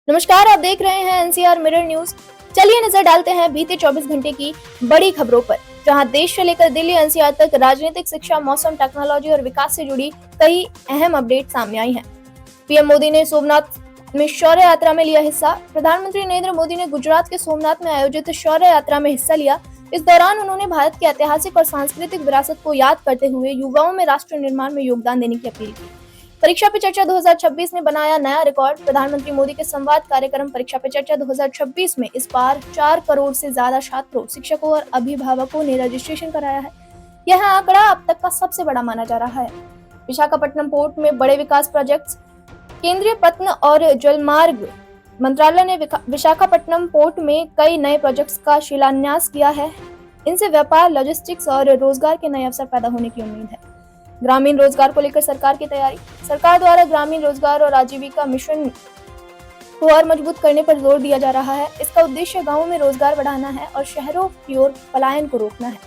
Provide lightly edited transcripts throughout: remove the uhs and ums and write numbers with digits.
नमस्कार, आप देख रहे हैं एनसीआर मिरर न्यूज। चलिए नजर डालते हैं बीते 24 घंटे की बड़ी खबरों पर, जहां देश से लेकर दिल्ली एनसीआर तक राजनीतिक, शिक्षा, मौसम, टेक्नोलॉजी और विकास से जुड़ी कई अहम अपडेट सामने आई हैं। पीएम मोदी ने सोमनाथ में शौर्य यात्रा में लिया हिस्सा। प्रधानमंत्री नरेंद्र मोदी ने गुजरात के सोमनाथ में आयोजित शौर्य यात्रा में हिस्सा लिया। इस दौरान उन्होंने भारत की ऐतिहासिक और सांस्कृतिक विरासत को याद करते हुए युवाओं में राष्ट्र निर्माण में योगदान देने की अपील की। परीक्षा पे चर्चा 2026 ने बनाया नया रिकॉर्ड। प्रधानमंत्री मोदी के संवाद कार्यक्रम परीक्षा पे चर्चा 2026 में इस बार 4 करोड़ से ज्यादा छात्रों, शिक्षकों और अभिभावकों ने रजिस्ट्रेशन कराया है। यह आंकड़ा अब तक का सबसे बड़ा माना जा रहा है। विशाखापट्टनम पोर्ट में बड़े विकास प्रोजेक्ट्स। केंद्रीय पत्तन और जलमार्ग मंत्रालय ने विशाखापट्टनम पोर्ट में कई नए प्रोजेक्ट्स का शिलान्यास किया है। इनसे व्यापार, लॉजिस्टिक्स और रोजगार के नए अवसर पैदा होने की उम्मीद है। ग्रामीण रोजगार को लेकर सरकार की तैयारी। सरकार द्वारा ग्रामीण रोजगार और आजीविका मिशन को और मजबूत करने पर जोर दिया जा रहा है। इसका उद्देश्य गांवों में रोजगार बढ़ाना है और शहरों की ओर पलायन को रोकना है।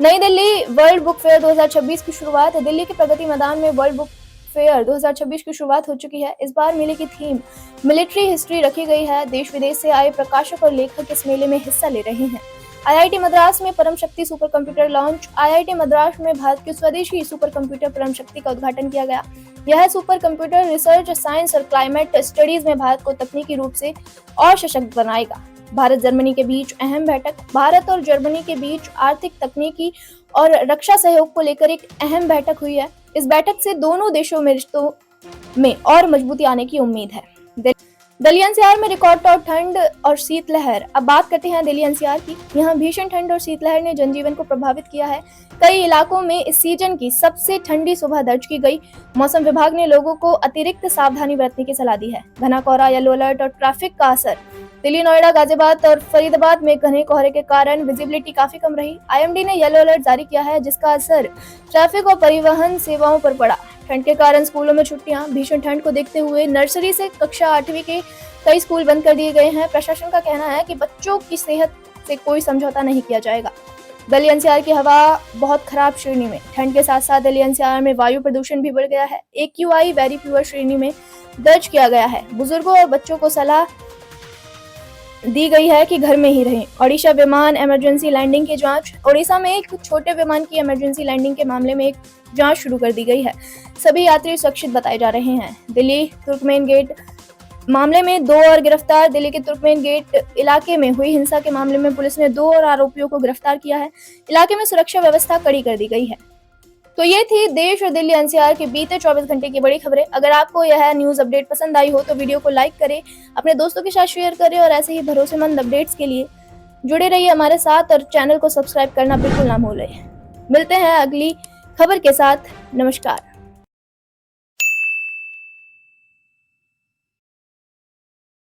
नई दिल्ली वर्ल्ड बुक फेयर 2026 की शुरुआत। दिल्ली के प्रगति मैदान में वर्ल्ड बुक फेयर 2026 की शुरुआत हो चुकी है। इस बार मेले की थीम मिलिट्री हिस्ट्री रखी गई है। देश विदेश से आए प्रकाशक और लेखक इस मेले में हिस्सा ले रहे हैं। आईआईटी मद्रास में परम शक्ति super computer launch. IIT Madras में भारत के स्वदेशी सुपर कंप्यूटर परम शक्ति का उद्घाटन किया गया। यह सुपर कंप्यूटर रिसर्च, साइंस और क्लाइमेट स्टडीज में भारत को तकनीकी रूप से और सशक्त बनाएगा। भारत जर्मनी के बीच अहम बैठक। भारत और जर्मनी के बीच आर्थिक, तकनीकी और रक्षा सहयोग को लेकर एक अहम बैठक हुई है। इस बैठक से दोनों देशों में रिश्तों में और मजबूती आने की उम्मीद है। दिल्ली एनसीआर में रिकॉर्ड तोड़ ठंड और शीतलहर। अब बात करते हैं दिल्ली एनसीआर की। यहाँ भीषण ठंड और शीतलहर ने जनजीवन को प्रभावित किया है। कई इलाकों में इस सीजन की सबसे ठंडी सुबह दर्ज की गई। मौसम विभाग ने लोगों को अतिरिक्त सावधानी बरतने की सलाह दी है। घना कोहरा, येलो अलर्ट और ट्रैफिक का असर। दिल्ली, नोएडा, गाजियाबाद और फरीदाबाद में घने कोहरे के कारण विजिबिलिटी काफी कम रही। आईएमडी ने येलो अलर्ट जारी किया है, जिसका असर ट्रैफिक और परिवहन सेवाओं पर पड़ा। ठंड के कारण स्कूलों में छुट्टियां। भीषण ठंड को देखते हुए नर्सरी से कक्षा 8वीं के कई स्कूल बंद कर दिए गए हैं। प्रशासन का कहना है कि बच्चों की सेहत से कोई समझौता नहीं किया जाएगा। दिल्ली एनसीआर की हवा बहुत खराब श्रेणी में। ठंड के साथ साथ दिल्ली एनसीआर में वायु प्रदूषण भी बढ़ गया है। AQI वेरी पुअर श्रेणी में दर्ज किया गया है। बुजुर्गों और बच्चों को सलाह दी गई है कि घर में ही रहें। ओडिशा विमान इमरजेंसी लैंडिंग की जांच। ओडिशा में एक छोटे विमान की इमरजेंसी लैंडिंग के मामले में एक जांच शुरू कर दी गई है। सभी यात्री सुरक्षित बताए जा रहे हैं। दिल्ली तुर्कमेन गेट मामले में 2 और गिरफ्तार। दिल्ली के तुर्कमेन गेट इलाके में हुई हिंसा के मामले में पुलिस ने 2 और आरोपियों को गिरफ्तार किया है। इलाके में सुरक्षा व्यवस्था कड़ी कर दी गई है। तो ये थी देश और दिल्ली एनसीआर के बीते 24 घंटे की बड़ी खबरें। अगर आपको यह न्यूज अपडेट पसंद आई हो तो वीडियो को लाइक करें, अपने दोस्तों के साथ शेयर करें और ऐसे ही भरोसेमंद अपडेट्स के लिए जुड़े रहिए हमारे साथ और चैनल को सब्सक्राइब करना बिल्कुल ना भूलें। मिलते हैं अगली खबर के साथ। नमस्कार।